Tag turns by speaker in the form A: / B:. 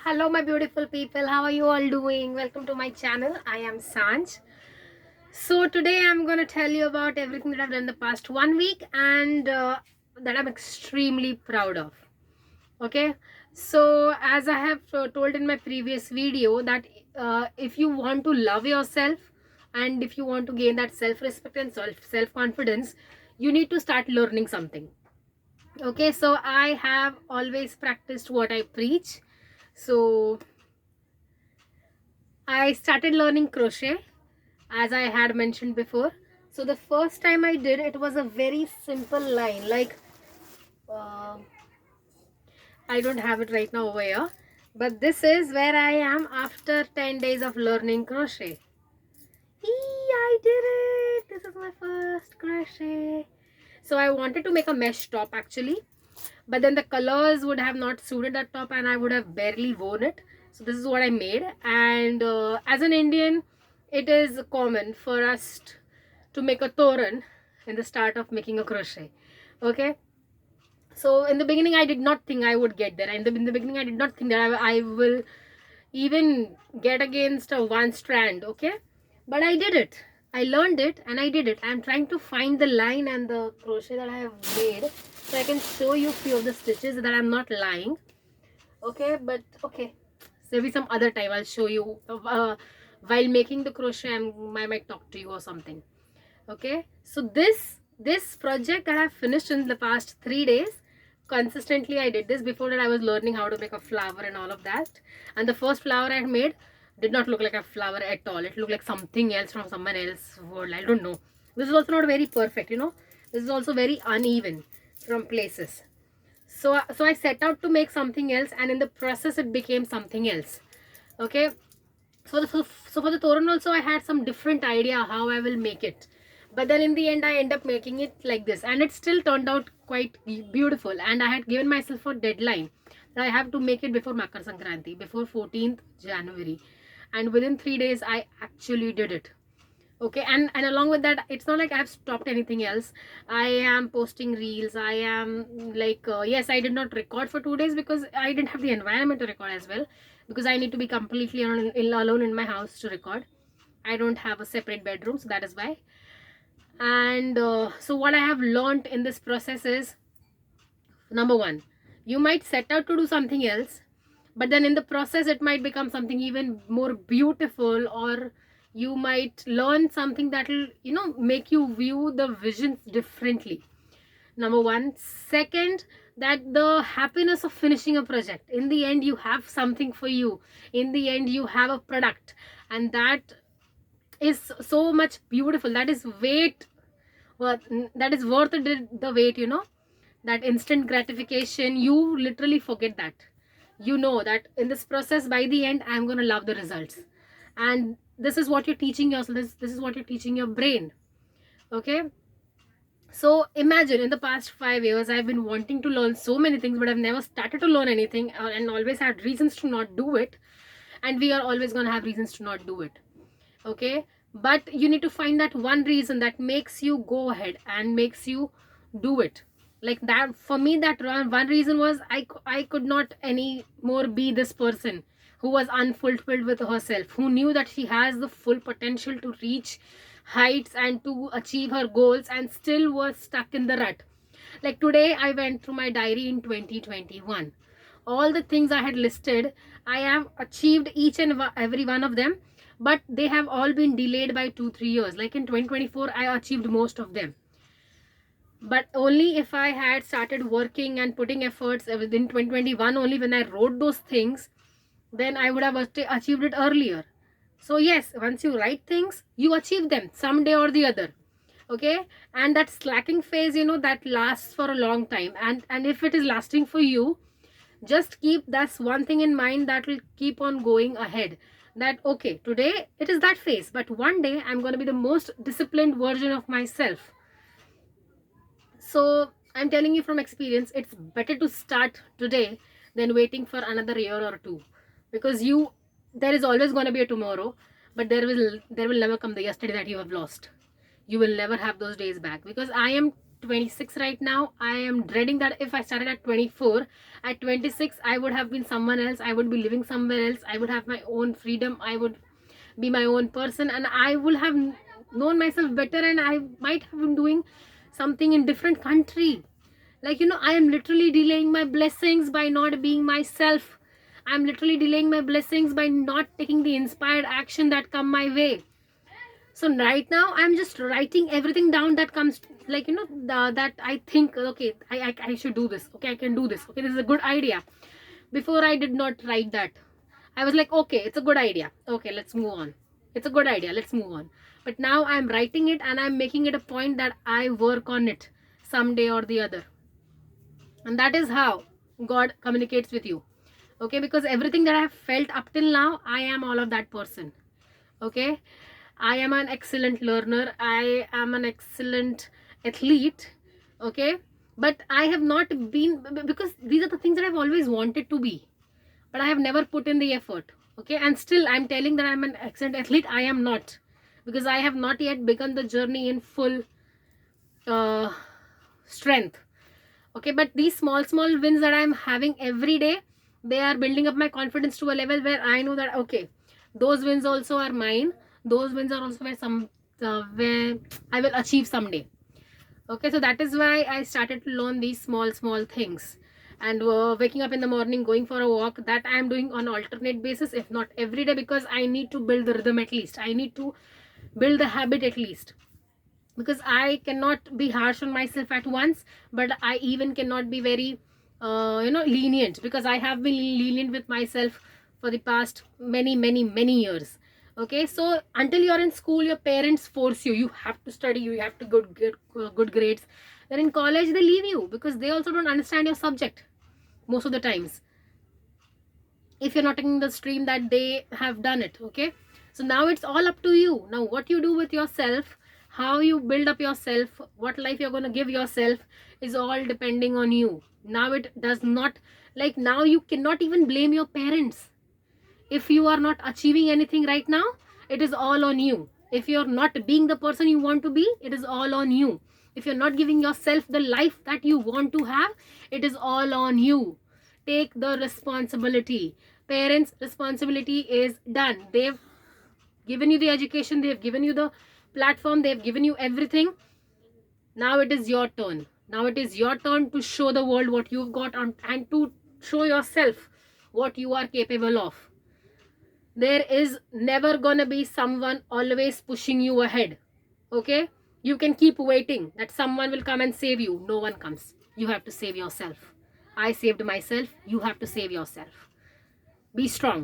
A: Hello, my beautiful people. How are you all doing? Welcome to my channel. I am Sanj. So today I'm going to tell you about everything that I've done the past 1 week and that I'm extremely proud of. Okay. So as I have told in my previous video that if you want to love yourself and if you want to gain that self-respect and self-confidence, you need to start learning something. Okay. So I have always practiced what I preach. So I started learning crochet as I had mentioned before. So the first time I did it was a very simple line like uh, I don't have it right now over here, but this is where I am after 10 days of learning crochet. I did it! This is my first crochet. So I wanted to make a mesh top actually, but then the colors would have not suited that top and I would have barely worn it. So this is what I made, and as an Indian it is common for us to make a toran in the start of making a crochet. Okay, so in the beginning I did not think I would get there, and in the beginning I did not think that I will even get against a one strand. Okay, but I did it. I learned it and I did it. I'm trying to find the line and the crochet that I have made so I can show you a few of the stitches that I'm not lying. Okay, but okay, so maybe some other time I'll show you while making the crochet. I might talk to you or something. Okay, so this project that I've finished in the past 3 days, consistently I did this. Before that I was learning how to make a flower and all of that, and the first flower I had made did not look like a flower at all. It looked like something else from someone else's world. I don't know. This is also not very perfect, you know. This is also very uneven from places. So I set out to make something else, and in the process it became something else. Okay, so for the toran also I had some different idea how I will make it, but then in the end I end up making it like this, and it still turned out quite beautiful. And I had given myself a deadline that I have to make it before Makar Sankranti, before 14th January, and within 3 days I actually did it. Okay, and along with that, it's not like I have stopped anything else. I am posting reels. I am like yes, I did not record for 2 days because I didn't have the environment to record as well, because I need to be completely alone in my house to record. I don't have a separate bedroom, so that is why. And so what I have learned in this process is, number one, you might set out to do something else, but then in the process it might become something even more beautiful, or you might learn something that will, you know, make you view the visions differently. Number one. Second, that the happiness of finishing a project, in the end you have something for you, in the end you have a product, and that is so much beautiful. That is weight worth, that is worth the wait, you know. That instant gratification, you literally forget that. You know that in this process, by the end I'm going to love the results, and this is what you're teaching yourself. This is what you're teaching your brain. Okay, so imagine, in the past 5 years I've been wanting to learn so many things, but I've never started to learn anything, and always had reasons to not do it. And we are always going to have reasons to not do it. Okay, but you need to find that one reason that makes you go ahead and makes you do it. Like that, for me, that one reason was I could not anymore be this person who was unfulfilled with herself, who knew that she has the full potential to reach heights and to achieve her goals, and still was stuck in the rut. Like today I went through my diary in 2021. All the things I had listed, I have achieved each and every one of them, but they have all been delayed by 2-3 years. Like in 2024 I achieved most of them, but only if I had started working and putting efforts within 2021, only when I wrote those things, then I would have achieved it earlier. So yes, once you write things, you achieve them someday or the other. Okay, and that slacking phase, you know, that lasts for a long time, and if it is lasting for you, just keep that's one thing in mind that will keep on going ahead. That okay, today it is that phase, but one day I'm going to be the most disciplined version of myself. So I'm telling you from experience, it's better to start today than waiting for another year or two, because there is always going to be a tomorrow, but there will never come the yesterday that you have lost. You will never have those days back, because I am 26 right now. I am dreading that if I started at 24, at 26 I would have been someone else. I would be living somewhere else. I would have my own freedom. I would be my own person, and I will have known myself better, and I might have been doing something in different country. Like, I am literally delaying my blessings by not being myself. I'm literally delaying my blessings by not taking the inspired action that come my way. So right now I'm just writing everything down that comes, like, that I think, okay, I should do this, okay, I can do this, okay, this is a good idea. Before I did not write that. I was like, okay, it's a good idea, okay, let's move on. It's a good idea, let's move on. But now I'm writing it and I'm making it a point that I work on it someday or the other. And that is how God communicates with you. Okay, because everything that I have felt up till now, I am all of that person. Okay, I am an excellent learner, I am an excellent athlete. Okay, but I have not been, because these are the things that I've always wanted to be, but I have never put in the effort. Okay, and still I'm telling that I'm an excellent athlete. I am not, because I have not yet begun the journey in full strength. Okay, but these small wins that I'm having every day, they are building up my confidence to a level where I know that, okay, those wins also are mine. Those wins are also where I will achieve someday. Okay, so that is why I started to learn these small things. And waking up in the morning, going for a walk, that I am doing on alternate basis, if not every day, because I need to build the rhythm at least. I need to build the habit at least, because I cannot be harsh on myself at once, but I even cannot be very lenient, because I have been lenient with myself for the past many years. Okay, so until you're in school, your parents force you have to study, you have to get good grades. Then in college they leave you, because they also don't understand your subject most of the times, if you're not taking the stream that they have done it. Okay, so now it's all up to you. Now what you do with yourself, how you build up yourself, what life you're going to give yourself, is all depending on you. Now it does not, like, now you cannot even blame your parents. If you are not achieving anything right now, it is all on you. If you're not being the person you want to be, it is all on you. If you're not giving yourself the life that you want to have, it is all on you. Take the responsibility. Parents' responsibility is done. They've given you the education, they've given you the platform, they've given you everything. Now it is your turn. Now it is your turn to show the world what you've got on, and to show yourself what you are capable of. There is never gonna be someone always pushing you ahead. Okay, you can keep waiting that someone will come and save you. No one comes. You have to save yourself. I saved myself. You have to save yourself. Be strong.